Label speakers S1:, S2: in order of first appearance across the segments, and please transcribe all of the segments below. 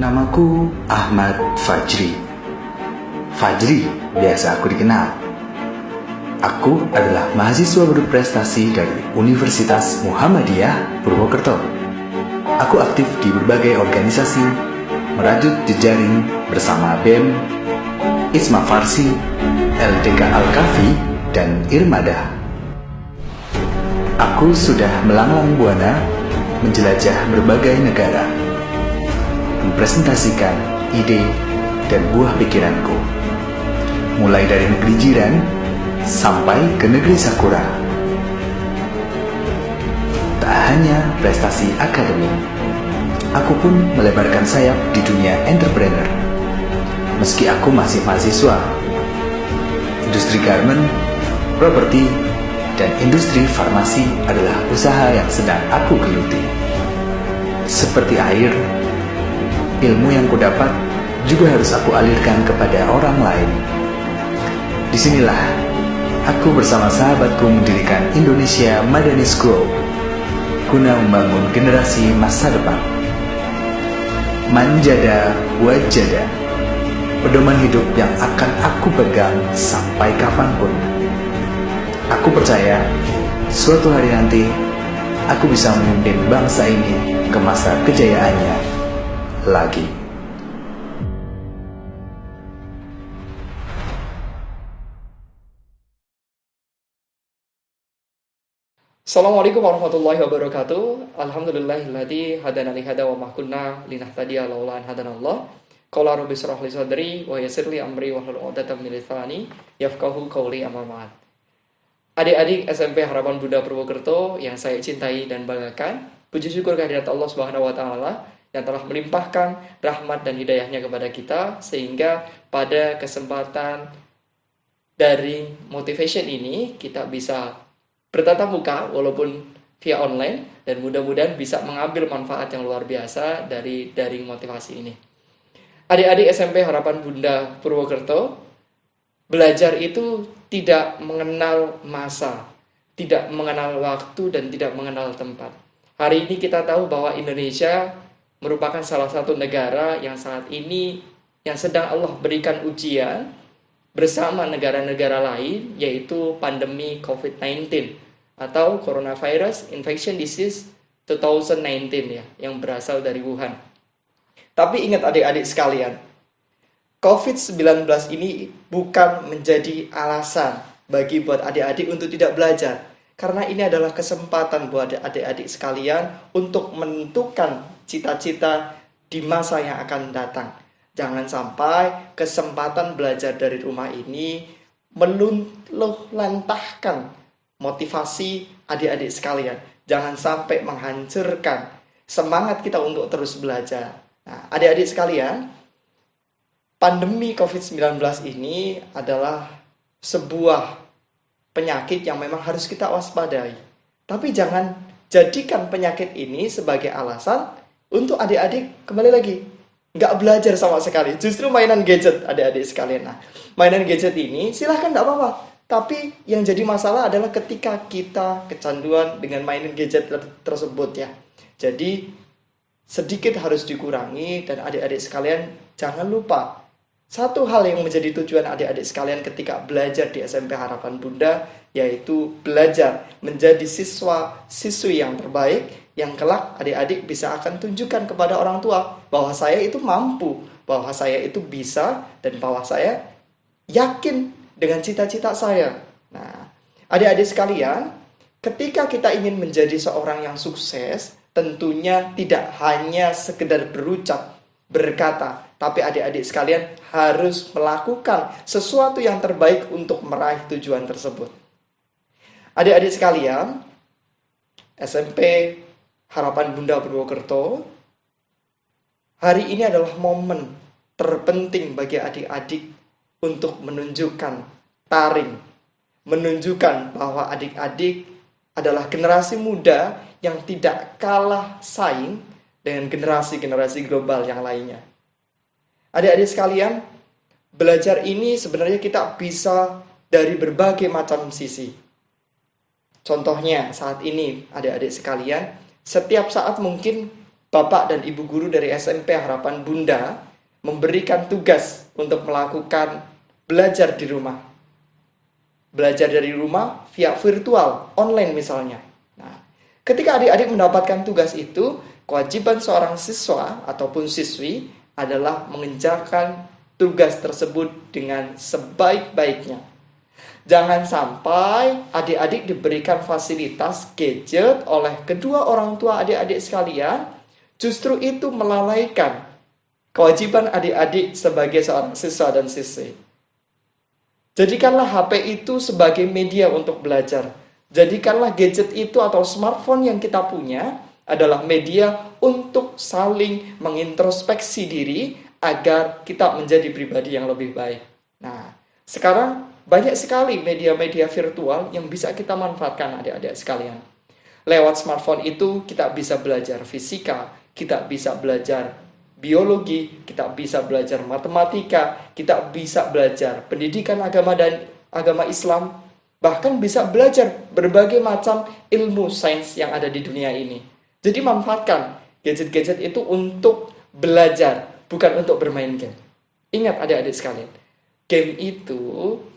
S1: Namaku Ahmad Fajri. Fajri biasa aku dikenal. Aku adalah mahasiswa berprestasi dari Universitas Muhammadiyah Purwokerto. Aku aktif di berbagai organisasi, merajut jejaring bersama BEM, Isma Farsi, LDK Al-Kafi, dan Irmada. Aku sudah melanglang buana menjelajah berbagai negara, mempresentasikan ide dan buah pikiranku, mulai dari negeri jiran sampai ke negeri Sakura. Tak hanya prestasi akademik, aku pun melebarkan sayap di dunia entrepreneur. Meski aku masih mahasiswa, industri garment, properti, dan industri farmasi adalah usaha yang sedang aku geluti. Seperti air, ilmu yang kudapat juga harus aku alirkan kepada orang lain. Disinilah aku bersama sahabatku mendirikan Indonesia Madani School guna membangun generasi masa depan. Manjada wajada, pedoman hidup yang akan aku pegang sampai kapanpun. Aku percaya suatu hari nanti aku bisa memimpin bangsa ini ke masa kejayaannya lagi.
S2: Assalamualaikum warahmatullahi wabarakatuh. Alhamdulillahilladzi hadana li hada wa ma kunna linahtadiya laula an hadanallah. Qala rabbi shrah li sadri wa yassir li amri wahlul 'uqdatam min lisani yafqahu qawli amma ba'd. Adik-adik SMP Harapan Bunda Purwokerto yang saya cintai dan banggakan, puji syukur kehadirat Allah Subhanahu wa taala yang telah melimpahkan rahmat dan hidayahnya kepada kita sehingga pada kesempatan daring motivation ini kita bisa bertatap muka walaupun via online dan mudah-mudahan bisa mengambil manfaat yang luar biasa dari daring motivasi ini. Adik-adik SMP Harapan Bunda Purwokerto, belajar itu tidak mengenal masa, tidak mengenal waktu dan tidak mengenal tempat. Hari ini kita tahu bahwa Indonesia merupakan salah satu negara yang saat ini yang sedang Allah berikan ujian bersama negara-negara lain, yaitu pandemi COVID-19 atau Coronavirus Infection Disease 2019 ya, yang berasal dari Wuhan. Tapi ingat adik-adik sekalian, COVID-19 ini bukan menjadi alasan bagi buat adik-adik untuk tidak belajar. Karena ini adalah kesempatan buat adik-adik sekalian untuk menentukan cita-cita di masa yang akan datang. Jangan sampai kesempatan belajar dari rumah ini meluluhlantahkan motivasi adik-adik sekalian. Jangan sampai menghancurkan semangat kita untuk terus belajar. Nah, adik-adik sekalian, pandemi COVID-19 ini adalah sebuah penyakit yang memang harus kita waspadai. Tapi jangan jadikan penyakit ini sebagai alasan untuk adik-adik kembali lagi nggak belajar sama sekali. Justru mainan gadget adik-adik sekalian. Nah, mainan gadget ini silahkan nggak apa-apa. Tapi yang jadi masalah adalah ketika kita kecanduan dengan mainan gadget tersebut ya. Jadi sedikit harus dikurangi dan adik-adik sekalian jangan lupa. Satu hal yang menjadi tujuan adik-adik sekalian ketika belajar di SMP Harapan Bunda, yaitu belajar menjadi siswa-siswi yang terbaik, yang kelak adik-adik bisa akan tunjukkan kepada orang tua bahwa saya itu mampu, bahwa saya itu bisa, dan bahwa saya yakin dengan cita-cita saya. Nah, adik-adik sekalian, ketika kita ingin menjadi seorang yang sukses, tentunya tidak hanya sekedar berucap, berkata, tapi adik-adik sekalian harus melakukan sesuatu yang terbaik untuk meraih tujuan tersebut. Adik-adik sekalian, SMP Harapan Bunda Purwokerto, hari ini adalah momen terpenting bagi adik-adik untuk menunjukkan taring, menunjukkan bahwa adik-adik adalah generasi muda yang tidak kalah saing dengan generasi-generasi global yang lainnya. Adik-adik sekalian, belajar ini sebenarnya kita bisa dari berbagai macam sisi. Contohnya saat ini adik-adik sekalian, setiap saat mungkin Bapak dan Ibu guru dari SMP Harapan Bunda memberikan tugas untuk melakukan belajar di rumah. Belajar dari rumah via virtual, online misalnya. Nah, ketika adik-adik mendapatkan tugas itu, kewajiban seorang siswa ataupun siswi adalah mengerjakan tugas tersebut dengan sebaik-baiknya. Jangan sampai adik-adik diberikan fasilitas gadget oleh kedua orang tua adik-adik sekalian, justru itu melalaikan kewajiban adik-adik sebagai seorang siswa dan siswi. Jadikanlah HP itu sebagai media untuk belajar. Jadikanlah gadget itu atau smartphone yang kita punya adalah media untuk saling mengintrospeksi diri agar kita menjadi pribadi yang lebih baik. Nah, sekarang banyak sekali media-media virtual yang bisa kita manfaatkan adik-adik sekalian. Lewat smartphone itu kita bisa belajar fisika, kita bisa belajar biologi, kita bisa belajar matematika, kita bisa belajar pendidikan agama dan agama Islam, bahkan bisa belajar berbagai macam ilmu sains yang ada di dunia ini. Jadi manfaatkan gadget-gadget itu untuk belajar, bukan untuk bermain game. Ingat adik-adik sekalian, game itu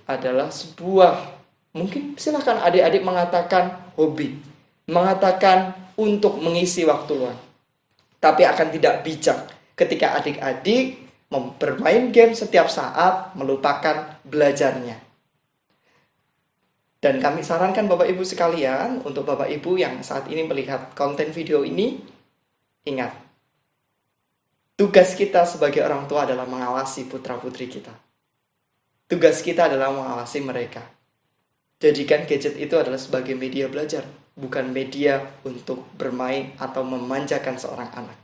S2: adalah sebuah, mungkin silahkan adik-adik mengatakan hobi, mengatakan untuk mengisi waktu luang. Tapi akan tidak bijak ketika adik-adik bermain game setiap saat melupakan belajarnya. Dan kami sarankan Bapak Ibu sekalian, untuk Bapak Ibu yang saat ini melihat konten video ini, ingat, tugas kita sebagai orang tua adalah mengawasi putra-putri kita. Tugas kita adalah mengawasi mereka. Jadikan gadget itu adalah sebagai media belajar, bukan media untuk bermain atau memanjakan seorang anak.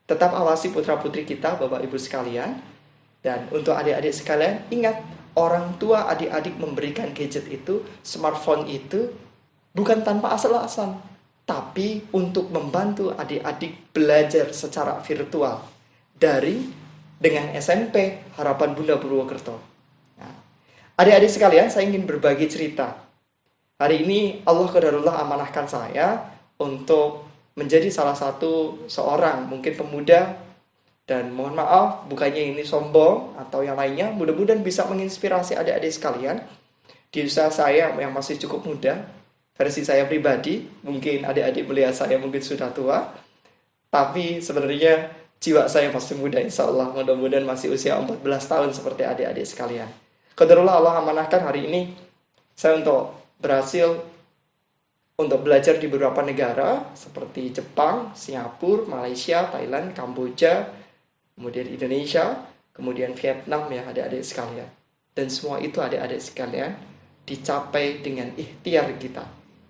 S2: Tetap awasi putra-putri kita, Bapak Ibu sekalian. Dan untuk adik-adik sekalian, ingat, orang tua adik-adik memberikan gadget itu, smartphone itu, bukan tanpa asal-asalan, tapi untuk membantu adik-adik belajar secara virtual, daring, dengan SMP Harapan Bunda Purwokerto. Nah, adik-adik sekalian, saya ingin berbagi cerita. Hari ini Allah qadarullah amanahkan saya untuk menjadi salah satu seorang mungkin pemuda, dan mohon maaf bukannya ini sombong atau yang lainnya, mudah-mudahan bisa menginspirasi adik-adik sekalian di usia saya yang masih cukup muda. Versi saya pribadi, mungkin adik-adik melihat saya mungkin sudah tua, tapi sebenarnya jiwa saya masih muda, insya Allah. Mudah-mudahan masih usia 14 tahun seperti adik-adik sekalian. Qadarullah Allah amanahkan hari ini saya untuk berhasil untuk belajar di beberapa negara seperti Jepang, Singapura, Malaysia, Thailand, Kamboja, kemudian Indonesia, kemudian Vietnam ya adik-adik sekalian. Dan semua itu adik-adik sekalian dicapai dengan ikhtiar kita.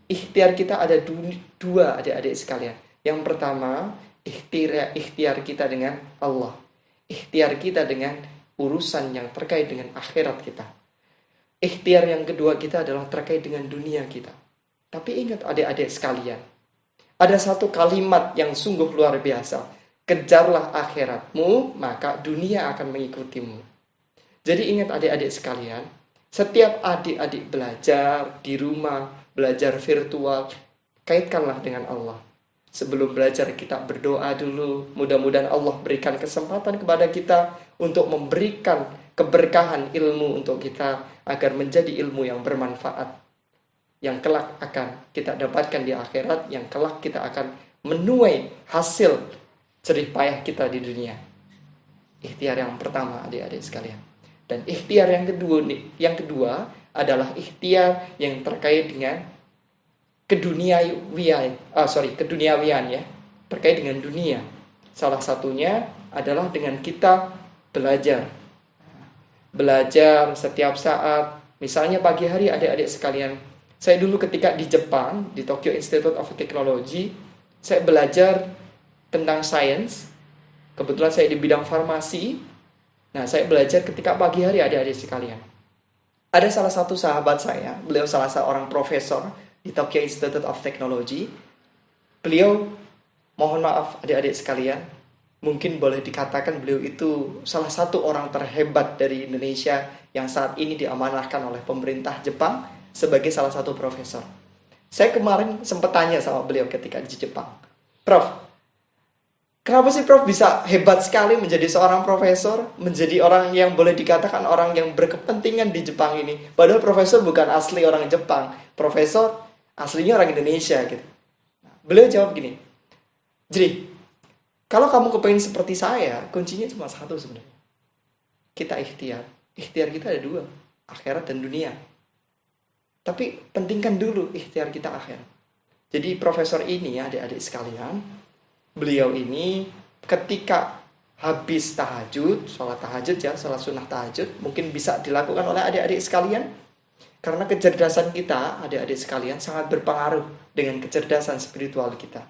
S2: Ikhtiar kita ada dua adik-adik sekalian. Yang pertama, ikhtiar kita dengan Allah. Ikhtiar kita dengan urusan yang terkait dengan akhirat kita. Ikhtiar yang kedua kita adalah terkait dengan dunia kita. Tapi ingat adik-adik sekalian, ada satu kalimat yang sungguh luar biasa. Kejarlah akhiratmu, maka dunia akan mengikutimu. Jadi ingat adik-adik sekalian, setiap adik-adik belajar di rumah, belajar virtual, kaitkanlah dengan Allah. Sebelum belajar kita berdoa dulu, mudah-mudahan Allah berikan kesempatan kepada kita untuk memberikan keberkahan ilmu untuk kita, agar menjadi ilmu yang bermanfaat, yang kelak akan kita dapatkan di akhirat, yang kelak kita akan menuai hasil jerih payah kita di dunia. Ikhtiar yang pertama adik-adik sekalian. Dan ikhtiar yang kedua adalah ikhtiar yang terkait dengan keduniawian ya, terkait dengan dunia. Salah satunya adalah dengan kita belajar setiap saat. Misalnya pagi hari adik-adik sekalian, saya dulu ketika di Jepang, di Tokyo Institute of Technology, saya belajar tentang sains. Kebetulan saya di bidang farmasi. Nah, saya belajar ketika pagi hari adik-adik sekalian. Ada salah satu sahabat saya, beliau salah seorang profesor di Tokyo Institute of Technology. Beliau, mohon maaf adik-adik sekalian, mungkin boleh dikatakan beliau itu salah satu orang terhebat dari Indonesia yang saat ini diamanahkan oleh pemerintah Jepang sebagai salah satu profesor. Saya kemarin sempat tanya sama beliau ketika di Jepang, Prof, Kenapa sih Prof bisa hebat sekali menjadi seorang profesor, menjadi orang yang boleh dikatakan orang yang berkepentingan di Jepang ini? Padahal profesor bukan asli orang Jepang, profesor aslinya orang Indonesia gitu. Beliau jawab gini, jadi kalau kamu kepengen seperti saya, kuncinya cuma satu sebenarnya. Kita ikhtiar. Ikhtiar kita ada dua, akhirat dan dunia. Tapi pentingkan dulu ikhtiar kita akhirat. Jadi profesor ini ya adik-adik sekalian, beliau ini ketika habis tahajud, sholat tahajud ya, sholat sunnah tahajud, mungkin bisa dilakukan oleh adik-adik sekalian. Karena kecerdasan kita, adik-adik sekalian, sangat berpengaruh dengan kecerdasan spiritual kita.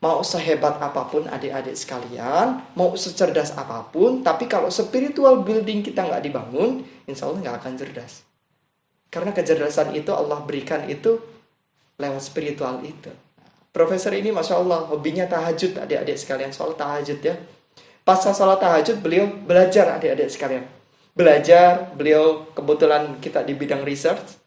S2: Mau sehebat apapun adik-adik sekalian, mau secerdas apapun, tapi kalau spiritual building kita nggak dibangun, insya Allah nggak akan cerdas. Karena kecerdasan itu Allah berikan itu lewat spiritual itu. Profesor ini Masya Allah, hobinya tahajud adik-adik sekalian, sholat tahajud ya. Pasca sholat tahajud, beliau belajar adik-adik sekalian. Belajar, beliau kebetulan kita di bidang research,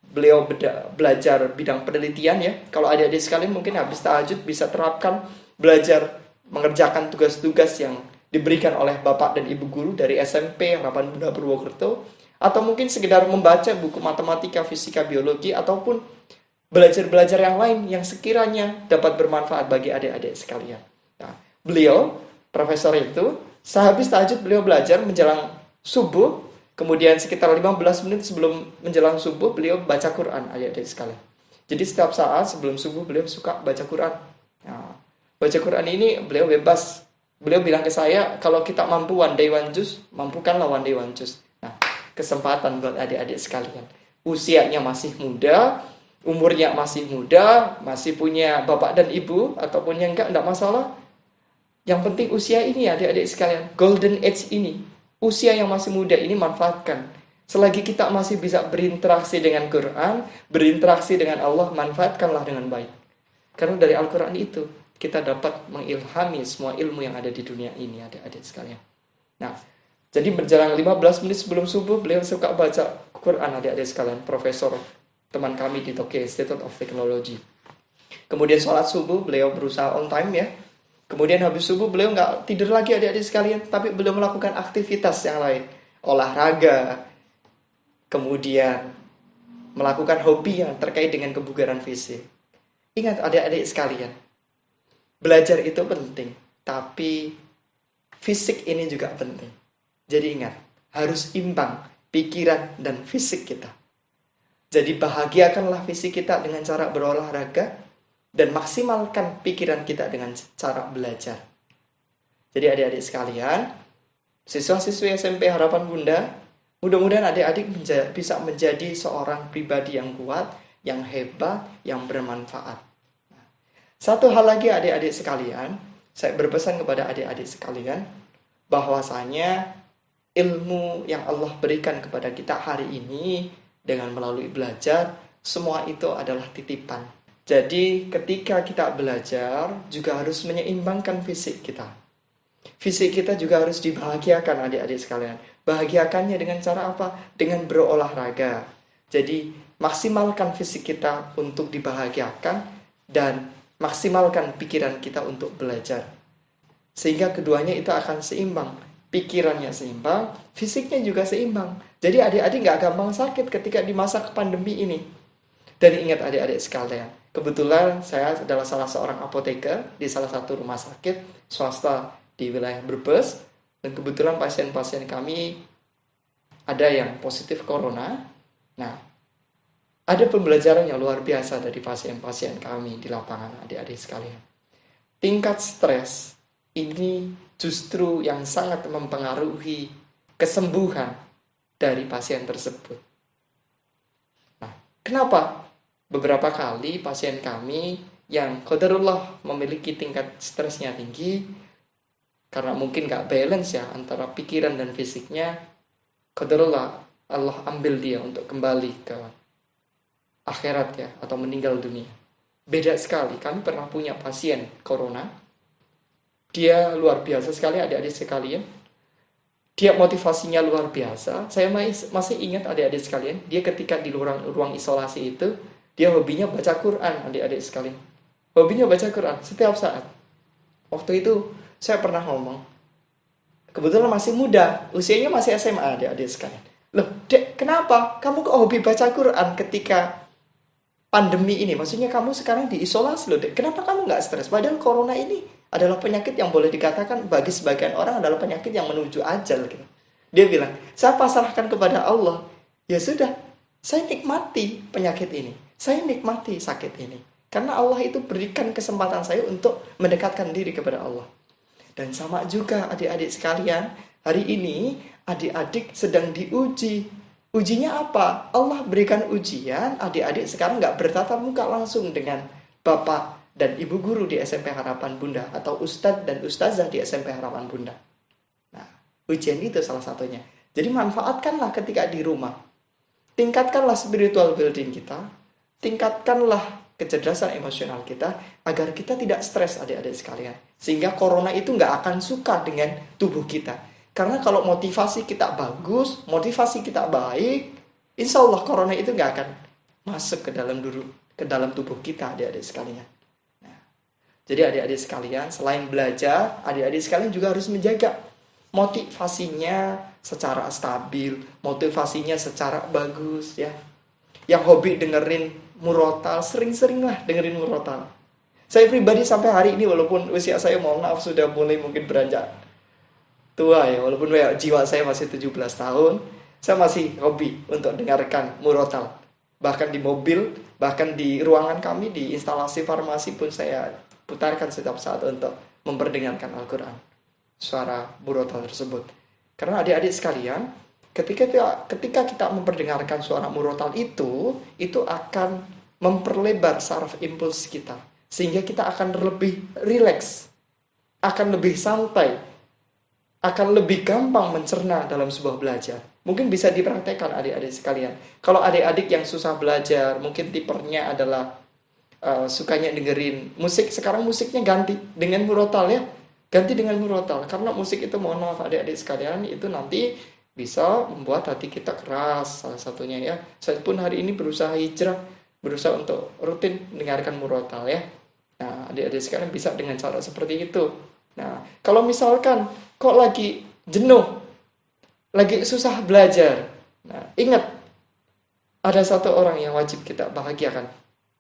S2: beliau belajar bidang penelitian ya. Kalau adik-adik sekalian mungkin habis tahajud bisa terapkan, belajar mengerjakan tugas-tugas yang diberikan oleh Bapak dan Ibu Guru dari SMP Harapan Bunda Purwokerto. Atau mungkin sekedar membaca buku matematika, fisika, biologi, ataupun belajar-belajar yang lain yang sekiranya dapat bermanfaat bagi adik-adik sekalian. Nah, beliau, profesor itu, sehabis tahajud beliau belajar menjelang subuh, kemudian sekitar 15 menit sebelum menjelang subuh beliau baca Quran adik-adik sekalian. Jadi setiap saat sebelum subuh beliau suka baca Quran. Nah, baca Quran ini beliau bebas. Beliau bilang ke saya, kalau kita mampu one day one juice, mampukanlah one day one juice. Nah, kesempatan buat adik-adik sekalian. Usianya masih muda, umurnya masih muda, masih punya bapak dan ibu, ataupun yang enggak masalah. Yang penting usia ini adik-adik sekalian, golden age ini, usia yang masih muda ini manfaatkan. Selagi kita masih bisa berinteraksi dengan Quran, berinteraksi dengan Allah, manfaatkanlah dengan baik. Karena dari Al-Quran itu, kita dapat mengilhami semua ilmu yang ada di dunia ini adik-adik sekalian. Nah, jadi berjalan 15 menit sebelum subuh, beliau suka baca Quran adik-adik sekalian, profesor teman kami di Tokyo Institute of Technology. Kemudian sholat subuh, beliau berusaha on time ya. Kemudian habis subuh, beliau nggak tidur lagi adik-adik sekalian, tapi beliau melakukan aktivitas yang lain. Olahraga, kemudian melakukan hobi yang terkait dengan kebugaran fisik. Ingat adik-adik sekalian, belajar itu penting, tapi fisik ini juga penting. Jadi ingat, harus imbang pikiran dan fisik kita. Jadi bahagiakanlah fisik kita dengan cara berolahraga dan maksimalkan pikiran kita dengan cara belajar. Jadi adik-adik sekalian, siswa-siswi SMP Harapan Bunda, mudah-mudahan adik-adik bisa menjadi seorang pribadi yang kuat, yang hebat, yang bermanfaat. Satu hal lagi adik-adik sekalian, saya berpesan kepada adik-adik sekalian, bahwasanya ilmu yang Allah berikan kepada kita hari ini, dengan melalui belajar, semua itu adalah titipan. Jadi ketika kita belajar, juga harus menyeimbangkan fisik kita. Fisik kita juga harus dibahagiakan adik-adik sekalian. Bahagiakannya dengan cara apa? Dengan berolahraga. Jadi maksimalkan fisik kita untuk dibahagiakan dan maksimalkan pikiran kita untuk belajar. Sehingga keduanya itu akan seimbang. Pikirannya seimbang, fisiknya juga seimbang. Jadi adik-adik nggak gampang sakit ketika di masa pandemi ini. Dan ingat adik-adik sekalian, kebetulan saya adalah salah seorang apoteker di salah satu rumah sakit swasta di wilayah Brebes. Dan kebetulan pasien-pasien kami ada yang positif corona. Nah, ada pembelajaran yang luar biasa dari pasien-pasien kami di lapangan adik-adik sekalian. Tingkat stres ini justru yang sangat mempengaruhi kesembuhan dari pasien tersebut. Nah, kenapa? Beberapa kali pasien kami yang qadarullah memiliki tingkat stresnya tinggi, karena mungkin gak balance ya antara pikiran dan fisiknya, qadarullah Allah ambil dia untuk kembali ke akhirat ya, atau meninggal dunia. Beda sekali, kami pernah punya pasien corona. Dia luar biasa sekali adik-adik sekalian. Dia motivasinya luar biasa. Saya masih ingat adik-adik sekalian, dia ketika di ruang isolasi itu, dia hobinya baca Quran adik-adik sekalian. Hobinya baca Quran setiap saat. Waktu itu saya pernah ngomong, kebetulan masih muda, usianya masih SMA adik-adik sekalian. Loh, Dek, kenapa kamu kok hobi baca Quran ketika pandemi ini? Maksudnya kamu sekarang diisolasi loh, Dek. Kenapa kamu nggak stres? Padahal corona ini adalah penyakit yang boleh dikatakan bagi sebagian orang adalah penyakit yang menuju ajal gitu. Dia bilang, saya pasrahkan kepada Allah. Ya sudah, saya nikmati penyakit ini. Saya nikmati sakit ini. Karena Allah itu berikan kesempatan saya untuk mendekatkan diri kepada Allah. Dan sama juga adik-adik sekalian, hari ini adik-adik sedang diuji. Ujinya apa? Allah berikan ujian, adik-adik sekarang nggak bertatap muka langsung dengan Bapak dan Ibu Guru di SMP Harapan Bunda, atau Ustadz dan Ustazah di SMP Harapan Bunda. Nah, ujian itu salah satunya. Jadi manfaatkanlah ketika di rumah. Tingkatkanlah spiritual building kita, tingkatkanlah kecerdasan emosional kita, agar kita tidak stres adik-adik sekalian. Sehingga corona itu nggak akan suka dengan tubuh kita. Karena kalau motivasi kita bagus, motivasi kita baik, insya Allah corona itu nggak akan masuk ke dalam tubuh kita adik-adik sekalian. Nah, jadi adik-adik sekalian, selain belajar, adik-adik sekalian juga harus menjaga motivasinya secara stabil, motivasinya secara bagus ya. Yang hobi dengerin murotal, sering-seringlah dengerin murotal. Saya pribadi sampai hari ini, walaupun usia saya mohon maaf sudah mulai mungkin beranjak tua ya, walaupun jiwa saya masih 17 tahun, saya masih hobi untuk dengarkan murotal. Bahkan di mobil, bahkan di ruangan kami, di instalasi farmasi pun saya putarkan setiap saat untuk memperdengarkan Al-Quran, suara murotal tersebut. Karena adik-adik sekalian, ketika kita memperdengarkan suara murotal itu akan memperlebar saraf impuls kita. Sehingga kita akan lebih rileks, akan lebih santai, akan lebih gampang mencerna dalam sebuah belajar. Mungkin bisa dipraktekkan adik-adik sekalian. Kalau adik-adik yang susah belajar, mungkin tipernya adalah sukanya dengerin musik, sekarang musiknya ganti dengan murotal ya. Ganti dengan murotal. Karena musik itu, mohon maaf adik-adik sekalian, itu nanti bisa membuat hati kita keras, salah satunya ya. Saya pun hari ini berusaha hijrah, berusaha untuk rutin mendengarkan murotal ya. Nah, adik-adik sekalian bisa dengan cara seperti itu. Nah, kalau misalkan kok lagi jenuh, lagi susah belajar, nah ingat, ada satu orang yang wajib kita bahagiakan.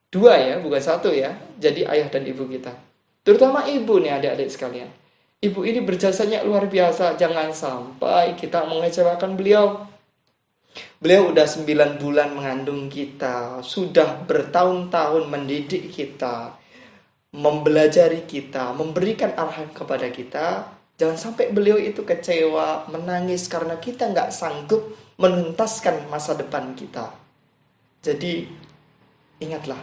S2: Dua ya, bukan satu ya. Jadi ayah dan ibu kita. Terutama ibu nih adik-adik sekalian. Ibu ini berjasanya luar biasa. Jangan sampai kita mengecewakan beliau. Beliau udah 9 bulan mengandung kita. Sudah bertahun-tahun mendidik kita, membelajari kita, memberikan arahan kepada kita. Jangan sampai beliau itu kecewa, menangis karena kita nggak sanggup menuntaskan masa depan kita. Jadi ingatlah,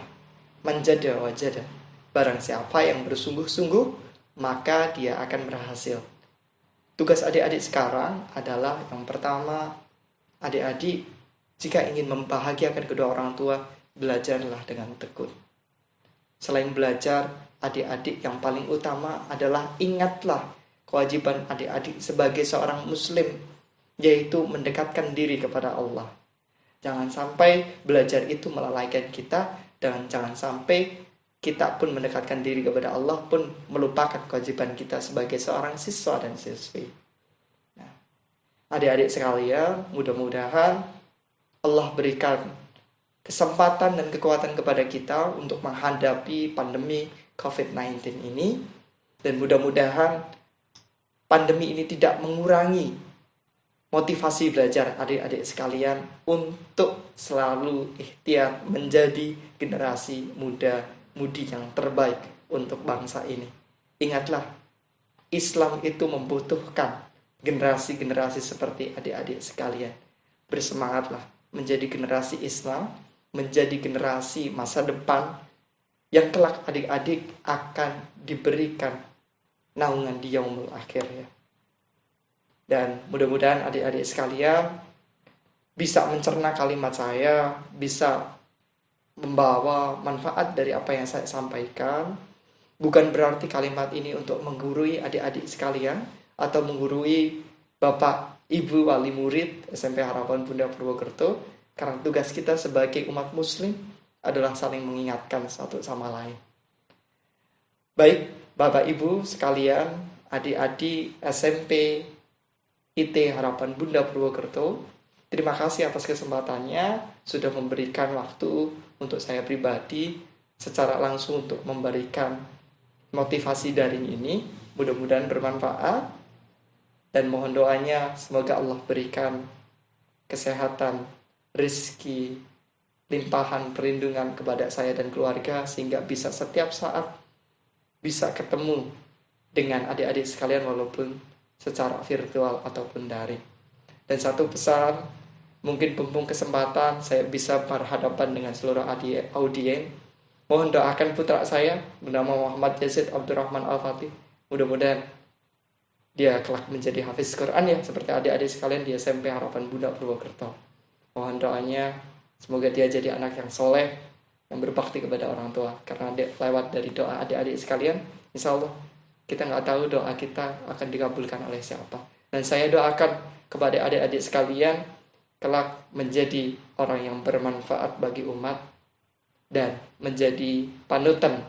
S2: manjada wajada. Barang siapa yang bersungguh-sungguh, maka dia akan berhasil. Tugas adik-adik sekarang adalah yang pertama, adik-adik jika ingin membahagiakan kedua orang tua, belajarlah dengan tekun. Selain belajar, adik-adik yang paling utama adalah ingatlah kewajiban adik-adik sebagai seorang muslim, yaitu mendekatkan diri kepada Allah. Jangan sampai belajar itu melalaikan kita, dan jangan sampai kita pun mendekatkan diri kepada Allah pun melupakan kewajiban kita sebagai seorang siswa dan siswi. Nah, adik-adik sekalian, mudah-mudahan Allah berikan kesempatan dan kekuatan kepada kita untuk menghadapi pandemi COVID-19 ini. Dan mudah-mudahan pandemi ini tidak mengurangi motivasi belajar adik-adik sekalian untuk selalu ikhtiar menjadi generasi muda-mudi yang terbaik untuk bangsa ini. Ingatlah, Islam itu membutuhkan generasi-generasi seperti adik-adik sekalian. Bersemangatlah menjadi generasi Islam, menjadi generasi masa depan yang kelak adik-adik akan diberikan naungan di yaumul akhir ya. Dan mudah-mudahan adik-adik sekalian bisa mencerna kalimat saya, bisa membawa manfaat dari apa yang saya sampaikan. Bukan berarti kalimat ini untuk menggurui adik-adik sekalian atau menggurui Bapak Ibu wali murid SMP Harapan Bunda Purwokerto. Karena tugas kita sebagai umat muslim adalah saling mengingatkan satu sama lain. Baik, Bapak Ibu sekalian, adik-adik SMP IT Harapan Bunda Purwokerto, terima kasih atas kesempatannya sudah memberikan waktu untuk saya pribadi secara langsung untuk memberikan motivasi daring ini. Mudah-mudahan bermanfaat dan mohon doanya semoga Allah berikan kesehatan, rezeki, limpahan perlindungan kepada saya dan keluarga sehingga bisa setiap saat bisa ketemu dengan adik-adik sekalian walaupun secara virtual ataupun daring. Dan satu pesan, mungkin mumpung kesempatan saya bisa berhadapan dengan seluruh audien. Mohon doakan putra saya bernama Muhammad Yazid Abdurrahman Al-Fatih. Mudah-mudahan dia kelak menjadi hafiz Quran ya, seperti adik-adik sekalian di SMP Harapan Bunda Purwokerto. Mohon doanya, semoga dia jadi anak yang soleh, yang berbakti kepada orang tua. Karena lewat dari doa adik-adik sekalian, insya Allah kita nggak tahu doa kita akan dikabulkan oleh siapa. Dan saya doakan kepada adik-adik sekalian, kelak menjadi orang yang bermanfaat bagi umat, dan menjadi panutan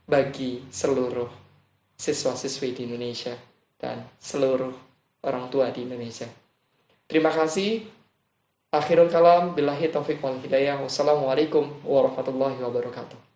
S2: bagi seluruh siswa-siswi di Indonesia dan seluruh orang tua di Indonesia. Terima kasih. Akhirul kalam, billahi taufiq wal hidayah. Wassalamualaikum warahmatullahi wabarakatuh.